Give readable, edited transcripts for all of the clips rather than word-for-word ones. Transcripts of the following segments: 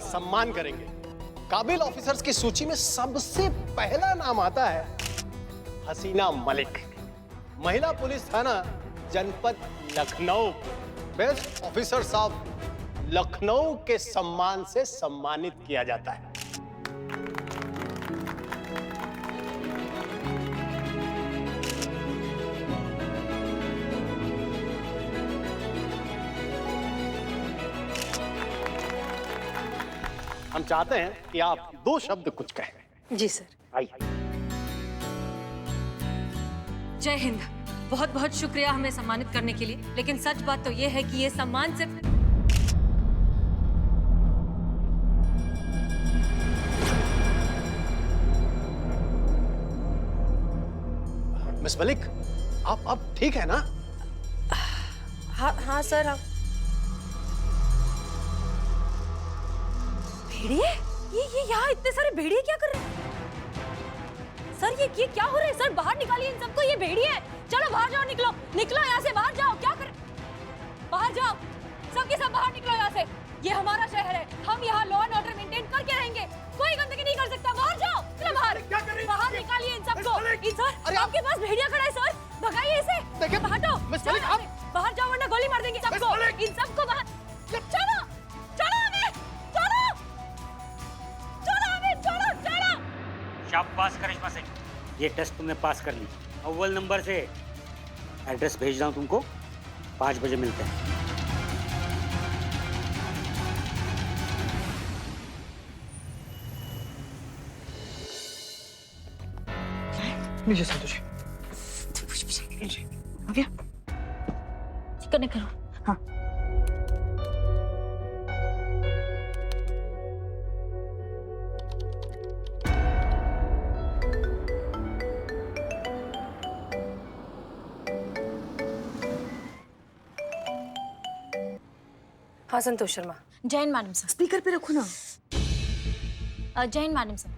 सम्मान करेंगे। काबिल ऑफिसर्स की सूची में सबसे पहला नाम आता है हसीना मलिक, महिला पुलिस थाना जनपद Lucknow. Best officers of Lucknow के सम्मान से सम्मानित किया जाता है। हम चाहते हैं कि आप 2 शब्द कुछ कहें। जी सर। आइए। जय हिंद। बहुत बहुत शुक्रिया हमें सम्मानित करने के लिए, लेकिन सच बात तो ये है कि ये सम्मान सिर्फ मिस मलिक, आप ठीक है ना? हाँ सर। हाँ। भेड़िए? ये यहाँ इतने सारे भेड़िए क्या कर रहे हैं? सर ये क्या हो रहा है? सर बाहर निकालिए इन सबको, ये भेड़िए हैं। चलो बाहर जाओ, निकलो निकलो यहाँ से, बाहर जाओ। क्या कर, बाहर जाओ, सबके सब बाहर निकलो यहाँ से। ये हमारा शहर है, हम यहाँ लॉ एंड ऑर्डर मेंटेन करके रहेंगे, कोई गंदगी नहीं कर सकता। बाहर जाओ, चलो बाहर। बाहर निकालिए इन सबको। सर आपके पास भेड़िया खड़ा है सर, भगाइए इसे। देखिए बाहर जाओ, बाहर जाओ वरना गोली मार देंगे सबको। इन सबको बाहर। चलो चलो शाबाश करिश्मा सिंह, ये टेस्ट तुमने पास कर ली अव्वल नंबर से। एड्रेस भेज रहा हूँ तुमको, 5 बजे मिलते हैं। लीजिए संतोष। आ गया? कनेक्ट करो। हाँ। हाँ संतोष शर्मा। जय हिंद मैडम सर। स्पीकर पे रखो ना। जय हिंद मैडम सर।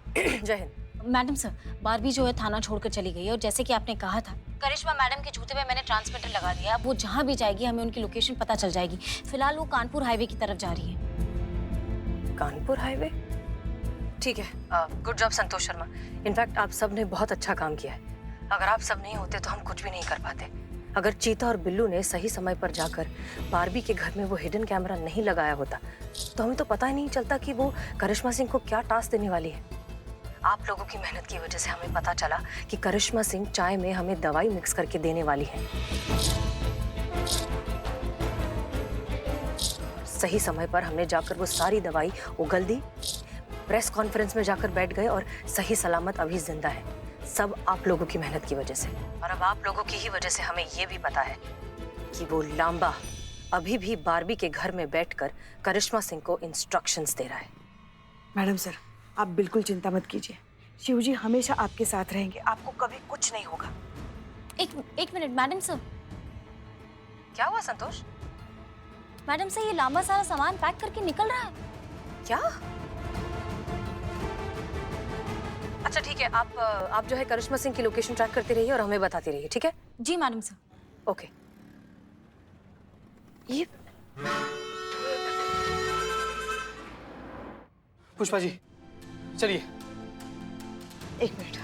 जय हिंद मैडम सर, बारबी जो है थाना छोड़कर चली गई है, और जैसे कि आपने कहा था, करिश्मा मैडम के जूते पे मैंने ट्रांसमीटर लगा दिया है। अब वो जहाँ भी जाएगी हमें उनकी लोकेशन पता चल जाएगी। फिलहाल वो कानपुर हाईवे की तरफ जा रही है। कानपुर हाईवे? ठीक है, good job Santosh Sharma. In fact आप सब ने बहुत अच्छा काम किया है। अगर आप सब नहीं होते तो हम कुछ भी नहीं कर पाते। अगर चीता और बिल्लू ने सही समय पर जाकर बारबी के घर में वो हिडन कैमरा नहीं लगाया होता तो हमें तो पता ही नहीं चलता कि वो करिश्मा सिंह को क्या टास्क देने वाली है। आप लोगों की मेहनत की वजह से हमें पता चला कि करिश्मा सिंह चाय में हमें दवाई मिक्स करके देने वाली है। सही समय पर हमने जाकर वो सारी दवाई उगल दी, प्रेस कॉन्फ्रेंस में जाकर बैठ गए और सही सलामत अभी जिंदा है। सब आप लोगों की मेहनत की वजह से। और अब आप लोगों की ही वजह से हमें ये भी पता है कि वो लांबा अभी भी बारबी के घर में बैठकर करिश्मा सिंह को इंस्ट्रक्शंस दे रहा है। मैडम सर, आप बिल्कुल चिंता मत कीजिए। शिव जी हमेशा आपके साथ रहेंगे, आपको कभी कुछ नहीं होगा। एक मिनट मैडम सर। क्या हुआ संतोष? मैडम सर, ये लंबा सारा सामान पैक करके निकल रहा है। क्या? अच्छा ठीक है, आप जो है करिश्मा सिंह की लोकेशन ट्रैक करती रहिए और हमें बताती रहिए, ठीक है? जी मैडम सर। ओके। ये पुष्पा जी चलिए। एक मिनट,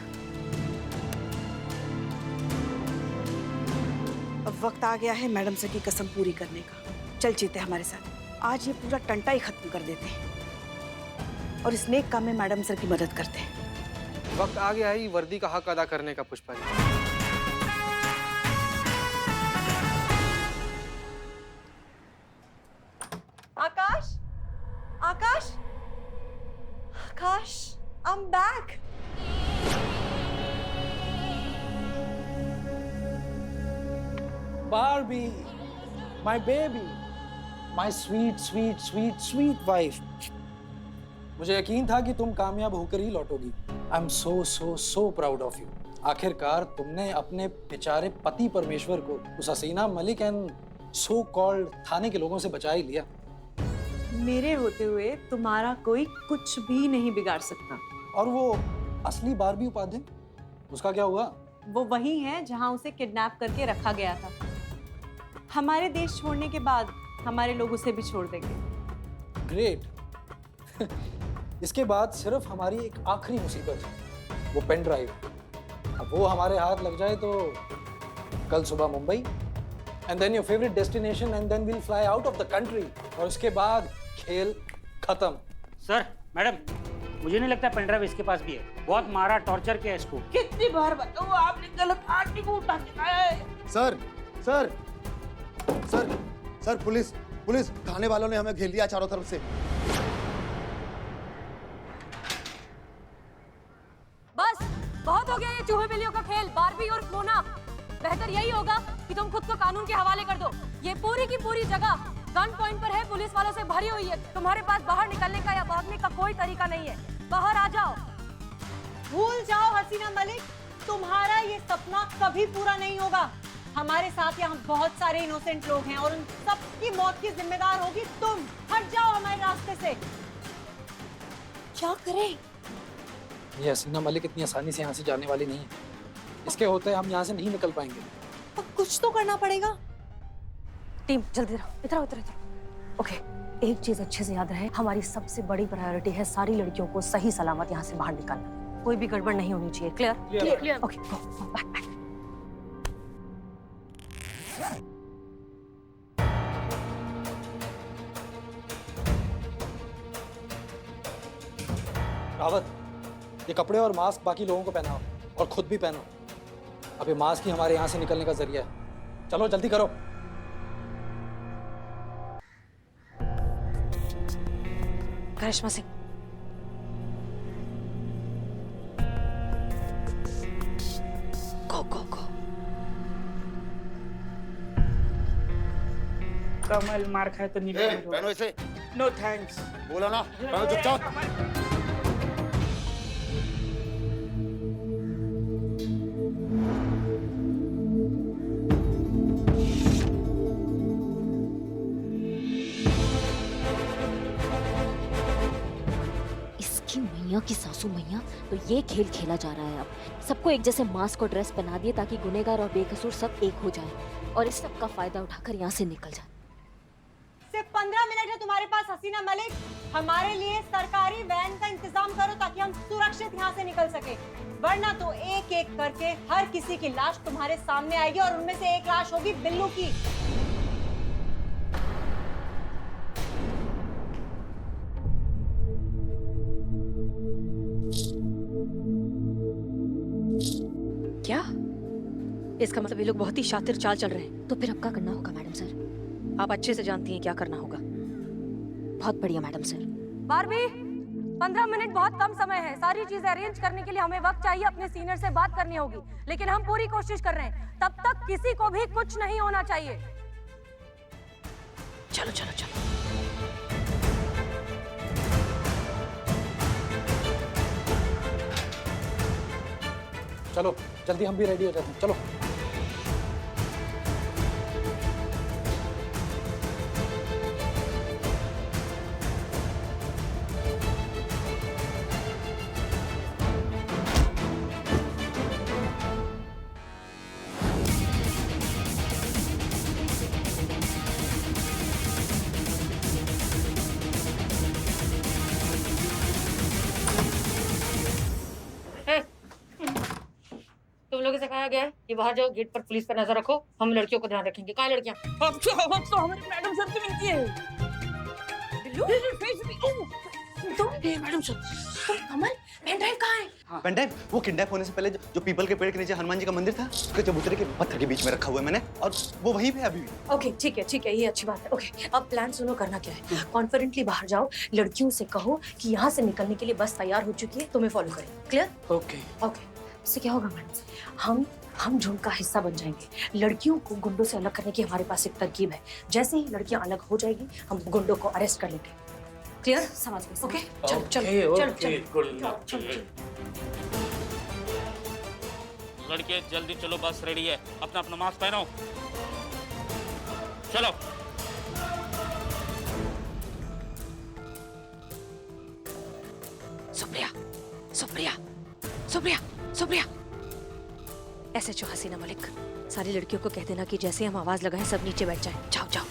अब वक्त आ गया है मैडम सर की कसम पूरी करने का। चल चीते हमारे साथ, आज ये पूरा टंटा ही खत्म कर देते हैं और इस नेक काम में मैडम सर की मदद करते हैं। वक्त आ गया है वर्दी का हक अदा करने का पुष्पा जी। आकाश, आकाश, आकाश, I'm back. Barbie, my baby, my sweet, sweet, sweet, sweet wife. मुझे यकीन था कि तुम कामयाब होकर ही लौटोगी। I am so so so proud of you. आखिरकार तुमने अपने बेचारे पति परमेश्वर को उस Hasina Malik and so called थाने के लोगों से बचा ही लिया। मेरे होते हुए तुम्हारा कोई कुछ भी नहीं बिगाड़ सकता। और वो असली बारबी उपाध्याय, उसका क्या हुआ? वो वही है जहां उसे किडनैप करके रखा गया था। हमारे देश छोड़ने के बाद हमारे लोग उसे भी छोड़ देंगे। ग्रेट, इसके बाद सिर्फ हमारी एक आखिरी मुसीबत है, वो पेन ड्राइव। अब वो हमारे हाथ लग जाए तो कल सुबह Mumbai, and then your favourite destination, and then we'll fly out of the country, और उसके बाद खेल खत्म। सर, मैडम, मुझे नहीं लगता पेन ड्राइव इसके पास भी है। बहुत मारा, टॉर्चर किया इसको। कितनी बार बताओ, आपने गलत आदमी को उठा के लाया है। Sir sir sir sir, police police, थाने वालों ने हमें घेर लिया चारों तरफ से। बस बहुत हो गया ये चूहे बिल्लियों का खेल, बारबी और मोना। बेहतर यही होगा कि तुम खुद को कानून के हवाले कर दो। ये पूरी की पूरी जगह गन पॉइंट पर है, पुलिस वालों से भरी हुई है। तुम्हारे पास बाहर निकलने का या भागने का कोई तरीका नहीं है। बाहर आ जाओ। भूल जाओ हसीना मलिक, तुम्हारा ये सपना कभी पूरा नहीं होगा। हमारे साथ यहाँ बहुत सारे इनोसेंट लोग हैं और उन सबकी मौत की जिम्मेदार होगी तुम। हट जाओ हमारे रास्ते से। क्या करें? ये हसीना मलिक इतनी आसानी से यहाँ से जाने वाली नहीं है। इसके होते हम यहाँ से नहीं निकल पाएंगे। अब कुछ तो करना पड़ेगा। टीम जल्दी इधर इधर इधर इधर। ओके, एक चीज अच्छे से याद रहे, हमारी सबसे बड़ी प्रायोरिटी है सारी लड़कियों को सही सलामत यहाँ से बाहर निकालना। कोई भी गड़बड़ नहीं होनी चाहिए। Clear? Clear. Okay, go back back. Rawat, ये कपड़े और मास्क बाकी लोगों को पहनाओ और खुद भी पहनो। अब ये मास्क ही हमारे यहाँ से निकलने का जरिया है। चलो जल्दी करो। करिश्मा सिंह, गो गो गो। कमल मार खाए तो निकल। पहनो इसे। No thanks. बोला ना, पहनो चुपचाप। मैया की सासू मैया, तो ये खेल खेला जा रहा है अब। सबको एक जैसे मास्क और ड्रेस पहना दिए ताकि गुनेगार और बेकसूर सब एक हो जाए और इस सब का फायदा उठाकर यहाँ से निकल जाए। सिर्फ 15 मिनट है तुम्हारे पास हसीना मलिक। हमारे लिए सरकारी वैन का इंतजाम करो ताकि हम सुरक्षित यहाँ से निकल सके, वरना तो एक एक करके हर किसी की लाश तुम्हारे सामने आएगी और उनमें से एक लाश होगी बिल्लू की। क्या? इसका मतलब ये लोग बहुत ही शातिर चाल चल रहे हैं। तो फिर अब क्या करना होगा मैडम सर? आप अच्छे से जानती हैं क्या करना होगा। बहुत बढ़िया मैडम सर। बारबी, 15 मिनट बहुत कम समय है। सारी चीजें अरेंज करने के लिए हमें वक्त चाहिए। अपने सीनियर से बात करनी होगी, लेकिन हम पूरी कोशिश कर रहे हैं। तब तक किसी को भी कुछ नहीं होना चाहिए। चलो चलो चलो। चलो जल्दी, हम भी रेडी हो जाते हैं। चलो। तुम लोगों से कहा गया है कि बाहर जाओ, गेट पर पुलिस पर नजर रखो। हम लड़कियों को ध्यान रखेंगे। कहाँ लड़कियाँ? अब तो हमारी मैडम सर की मिलती है। मैडम सर, तुम कमल, पेन ड्राइव कहाँ है? पेन ड्राइव वो किडनैप होने से पहले जो पीपल के पेड़ के नीचे हनुमान जी का मंदिर था, उसके चबूतरे के पत्थर के बीच में रखा हुआ है मैंने, और वो वहीं पे अभी भी। ओके ठीक है, ये अच्छी बात है। ओके, अब प्लान सुनो, करना क्या है। कॉन्फिडेंटली बाहर जाओ, लड़कियों से कहो कि यहाँ से निकलने के लिए बस तैयार हो चुकी है, तुम्हें फॉलो करें। क्लियर? ओके। इससे क्या होगा मैडम, हम झुंड का हिस्सा बन जाएंगे। लड़कियों को गुंडों से अलग करने की हमारे पास एक तरकीब है। जैसे ही लड़कियां अलग हो जाएगी, हम गुंडों को अरेस्ट कर लेंगे। क्लियर? समझ गए? ओके, चलो चलो चलो चलो। लड़के जल्दी चलो, बस रेडी है। अपना अपना मास्क पहनो। चलो। सुप्रिया, सुप्रिया, सुप्रिया, सुप्रिया। SHO हसीना मलिक, सारी लड़कियों को कह देना कि जैसे हम आवाज लगाएं सब नीचे बैठ जाएं। जाओ जाओ।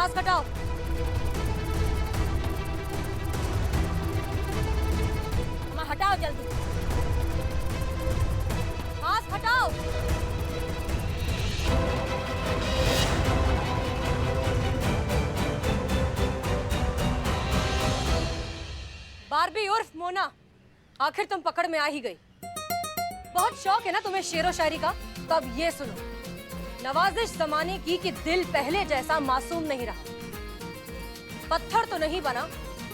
मास्क हटाओ। हटाओ जल्दी, मास्क हटाओ। बारबी उर्फ मोना, आखिर तुम पकड़ में आ ही गई। बहुत शौक है ना तुम्हें शेरो शायरी का? तो अब ये सुनो, नवाजिश जमाने की कि दिल पहले जैसा मासूम नहीं रहा। पत्थर तो नहीं बना,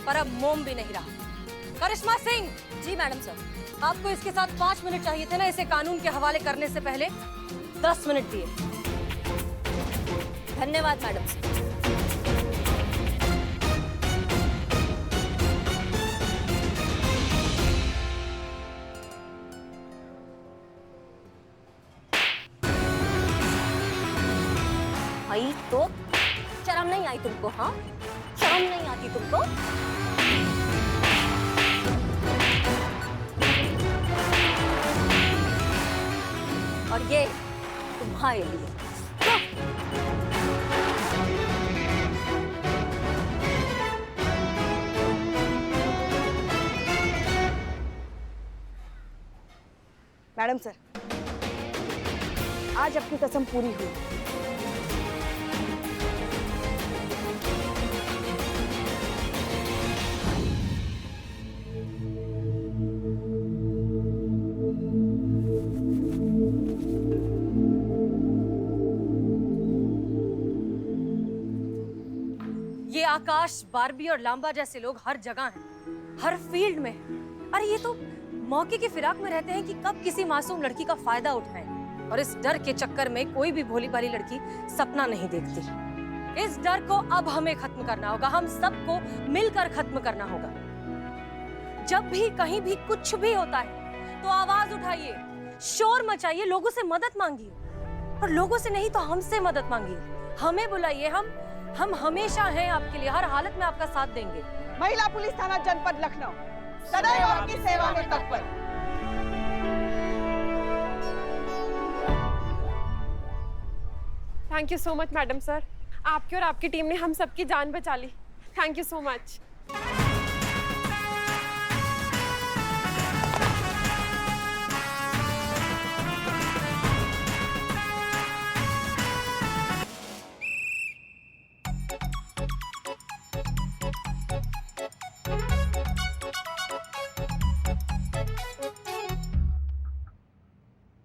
पर अब मोम भी नहीं रहा। करिश्मा सिंह। जी मैडम सर। आपको इसके साथ 5 मिनट चाहिए थे ना, इसे कानून के हवाले करने से पहले 10 मिनट दिए। धन्यवाद मैडम सर। आई तो शर्म नहीं आई तुमको? हाँ, शर्म नहीं आती तुमको? और ये तुम्हारे लिए। मैडम सर, आज आपकी कसम पूरी हुई। ये आकाश, बारबी और लांबा जैसे लोग हर जगह हैं, हर फील्ड में। अरे ये तो मौके की फिराक में रहते हैं कि कब किसी मासूम लड़की का फायदा उठाएं। और इस डर के चक्कर में कोई भी भोली भाली लड़की सपना नहीं देखती। इस डर को अब हमें खत्म करना होगा, हम सबको मिलकर खत्म करना होगा। जब भी कहीं भी कुछ भी होता है तो आवाज उठाइए, शोर मचाइए, लोगों से मदद मांगिए। और लोगों से नहीं तो हमसे मदद मांगिए, हमें बुलाइए। हम हमेशा हैं आपके लिए, हर हालत में आपका साथ देंगे। महिला पुलिस थाना जनपद लखनऊ सदैव आपकी सेवा में तत्पर। Thank you so much madam sir, आपकी और आपकी टीम ने हम सबकी जान बचा ली। Thank you so much.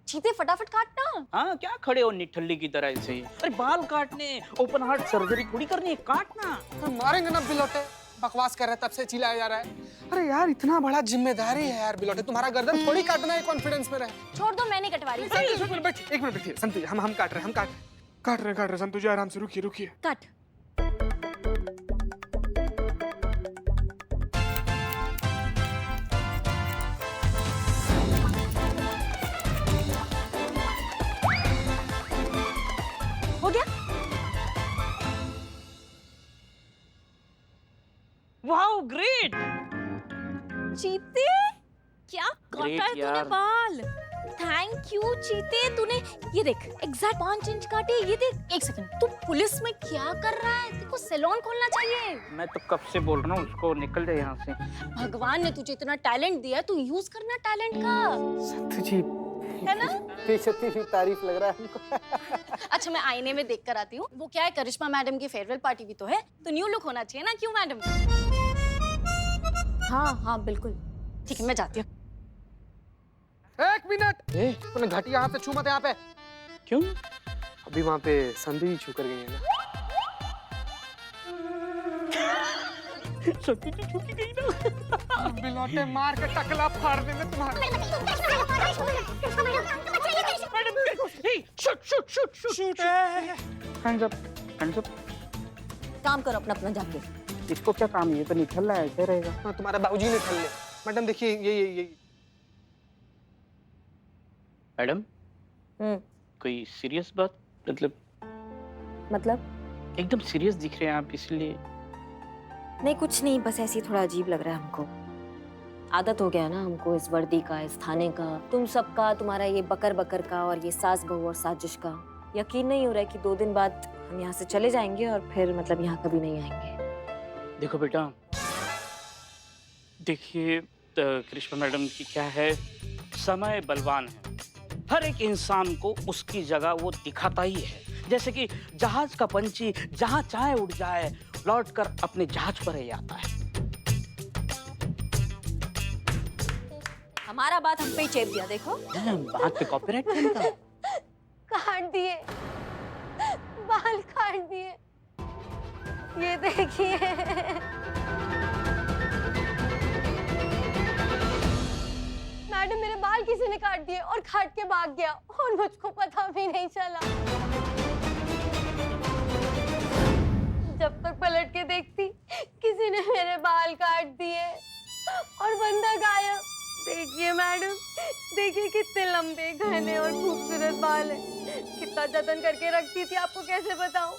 चीते फटाफट काटना। हाँ, क्या खड़े हो निठल्ली की तरह ऐसे? अरे बाल काटने, ओपन हार्ट सर्जरी थोड़ी करनी है, काटना। मारेंगे ना बिलोटे, बकवास कर रहे तब से चिल्लाया जा रहा है। अरे यार इतना बड़ा जिम्मेदारी है यार बिलोटे, तुम्हारा गर्दन थोड़ी काटना है, कॉन्फिडेंस में रहे। छोड़ दो, मैं नहीं कटवा रही। एक मिनट बैठिए संतु जी, हम काट रहे हैं, काट रहे संतु जी, आराम से रुकिए। कट। हो गया? Wow great. चीते, क्या काटा है तूने बाल? थैंक यू चीते, तूने ये देख एग्जैक्ट 5 इंच काटे। ये देख, एक सेकंड, तू पुलिस में क्या कर रहा है? तेरे को सैलून खोलना चाहिए। मैं तो कब से बोल रहा हूँ उसको निकल जाए यहाँ से। भगवान ने तुझे इतना टैलेंट दिया है, तू यूज करना टैलेंट का, संतु जी है ना? बेइज्जती भी तारीफ लग रहा है हमको। अच्छा, मैं आईने में देख कर आती हूँ। वो क्या है, करिश्मा मैडम की फेयरवेल पार्टी भी तो है, तो न्यू लुक होना चाहिए ना? क्यों मैडम? हाँ बिल्कुल, ठीक है, मैं जाती हूँ। एक मिनट, तूने घटिया हाथ से छू मत यहाँ पे। क्यों? अभी वहाँ पे संतु जी छू कर गई है ना। संतु जी छू की गई ना। बिलोटे मार के टकला फाड़ देंगे तुम्हारा। शूट। Hands up. काम करो अपना अपना जाके। इसको क्या काम है? ये तो निकल रहा है, ऐसे रहेगा। हाँ, तुम्हारा बाबूजी ने ठल ले। मैडम देखिए ये मैडम, कोई सीरियस बात? मतलब एकदम सीरियस दिख रहे हैं आप, इसलिए। नहीं कुछ नहीं, बस ऐसे ही थोड़ा अजीब लग रहा है हमको। आदत हो गया ना हमको इस वर्दी का, इस थाने का, तुम सबका, तुम्हारा ये बकर का और ये सास बहू और साजिश का। यकीन नहीं हो रहा है कि 2 दिन बाद हम यहाँ से चले जाएंगे और फिर मतलब यहाँ कभी नहीं आएंगे। देखो बेटा, देखिए करिश्मा मैडम की क्या है, समय बलवान है। हर एक इंसान को उसकी जगह वो दिखाता ही है। जैसे कि जहाज का पंछी जहां चाहे उड़ जाए, लौटकर अपने जहाज पर ही आता है। हमारा बात हम पे ही चेप दिया, देखो। बात पे कॉपीराइट बनता। काट दिए, बाल काट दिए, ये देखिए। मैडम मेरे बाल किसी ने काट दिए और काट के भाग गया और मुझको पता भी नहीं चला। जब तक पलट के देखती किसी ने मेरे बाल काट दिए और बंदा गायब। देखिए मैडम, देखिए कितने लंबे घने और खूबसूरत बाल है। कितना जतन करके रखती थी, आपको कैसे बताऊं।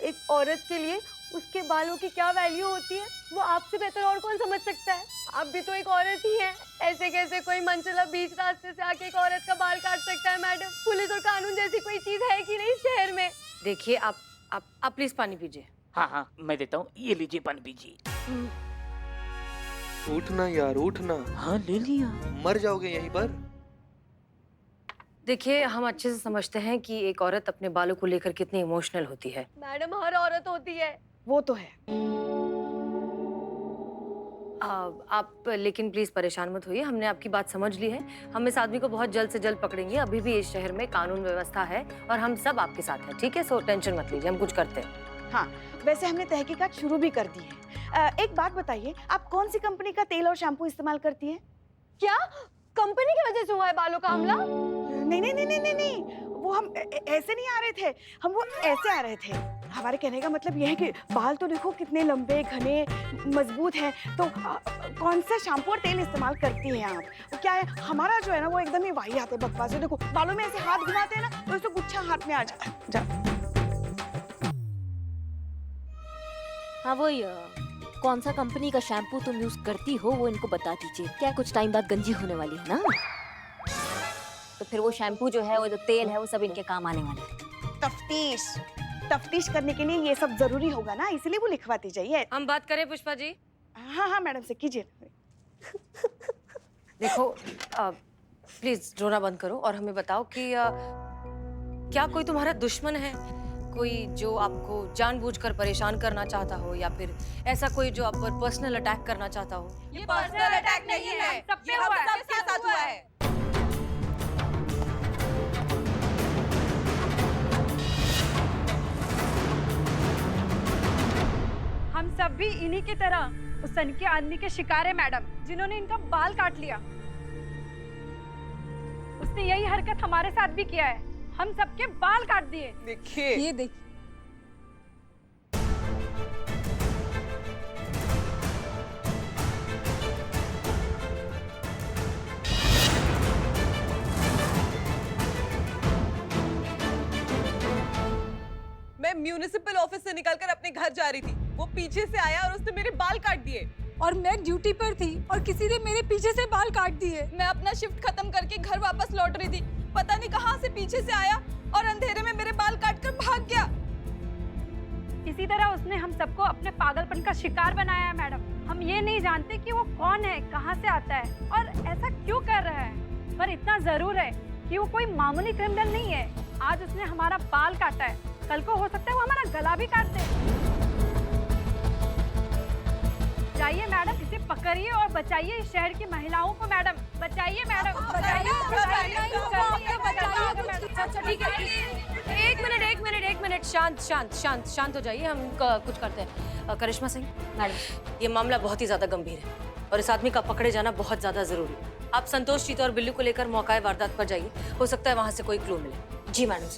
एक औरत के लिए उसके बालों की क्या वैल्यू होती है वो आपसे बेहतर और कौन समझ सकता है। आप भी तो एक औरत ही हैं। ऐसे कैसे कोई मनचला बीच रास्ते से आके एक औरत का बाल काट सकता है। मैडम, पुलिस और कानून जैसी कोई चीज है कि नहीं शहर में। देखिए आप प्लीज पानी पीजिए। हाँ हाँ, मैं देता हूँ, ये लीजिए पानी पीजिए। उठना यार, उठना। हाँ ले लिया। मर जाओगे यहीं पर। देखिए, हम अच्छे से समझते हैं कि एक औरत अपने बालों को लेकर कितनी इमोशनल होती है। मैडम हर औरत होती है। वो तो है। आप लेकिन प्लीज परेशान मत होइए, हमने आपकी बात समझ ली है। हम इस आदमी को बहुत जल्द से जल्द पकड़ेंगे। अभी भी इस शहर में कानून व्यवस्था है और हम सब आपके साथ हैं, ठीक है? सो टेंशन मत लीजिए, हम कुछ करते हैं। हाँ, वैसे हमने तहकीकात शुरू भी कर दी है। एक बात बताइए, आप कौन सी कंपनी का तेल और शैम्पू इस्तेमाल करती हैं? क्या कंपनी की वजह से हुआ है बालों का हमला? नहीं नहीं नहीं नहीं नहीं, वो हम ऐसे नहीं आ रहे थे, हम वो ऐसे आ रहे थे। हमारे कहने का मतलब यह है कि बाल तो देखो कितने लंबे घने मजबूत हैं, तो कौन सा शैम्पू और तेल इस्तेमाल करती हैं आप? वो क्या है, हमारा जो है ना वो एकदम ही वाहियात है, बकवास है। देखो बालों में ऐसे हाथ घुमाते हैं ना तो उससे गुच्छा हाथ में आ जाता है। जा। हाँ, वो कौन सा कंपनी का शैम्पू तुम यूज करती हो वो इनको बता दीजिए। क्या कुछ टाइम बाद गंजी होने वाली है ना, तो फिर वो शैम्पू जो है, वो जो तेल है, वो सब इनके काम आने वाला है। तफ्तीश करने के लिए ये सब जरूरी होगा ना, इसलिए वो लिखवाती चाहिए। हम बात करें पुष्पा जी? हाँ हाँ मैडम से कीजिए। देखो प्लीज रोना बंद करो और हमें बताओ कि क्या कोई तुम्हारा दुश्मन है, कोई जो आपको जानबूझकर परेशान करना चाहता हो, या फिर ऐसा कोई जो आप पर पर्सनल अटैक करना चाहता हो? ये पर्सनल अटैक नहीं है, ये हम सबके साथ हुआ है। हम सब भी इन्हीं की तरह उस सनकी आदमी के शिकार है मैडम, जिन्होंने इनका बाल काट लिया। उसने यही हरकत हमारे साथ भी किया है, हम सबके बाल काट दिए। देखिए ये देखिए। मैं म्यूनिसिपल ऑफिस से निकलकर अपने घर जा रही थी, वो पीछे से आया और उसने मेरे बाल काट दिए। और मैं ड्यूटी पर थी और किसी ने मेरे पीछे से बाल काट दिए। मैं अपना शिफ्ट खत्म करके घर वापस लौट रही थी, पता नहीं कहां से पीछे से आया और अंधेरे में मेरे बाल काटकर भाग गया। इसी तरह उसने हम सबको अपने पागलपन का शिकार बनाया है मैडम। हम ये नहीं जानते कि वो कौन है, कहां से आता है और ऐसा क्यों कर रहा है, पर इतना जरूर है कि वो कोई मामूली क्रिमिनल नहीं है। आज उसने हमारा बाल काटा है, कल को हो सकता है वो हमारा गला भी काट दे। जाइए मैडम, इसे पकड़िए और बचाइए इस शहर की महिलाओं को। मैडम बचाइए, मैडम बचाइए। एक मिनट शांत हो जाइए, हम कुछ करते हैं। करिश्मा सिंह मैडम, ये मामला बहुत ही ज्यादा गंभीर है और इस आदमी का पकड़े जाना बहुत ज्यादा जरूरी है। आप संतोष चीता और बिल्लू को लेकर मौका वारदात पर जाइए, हो सकता है वहां से कोई क्लू मिले। जी मैडम।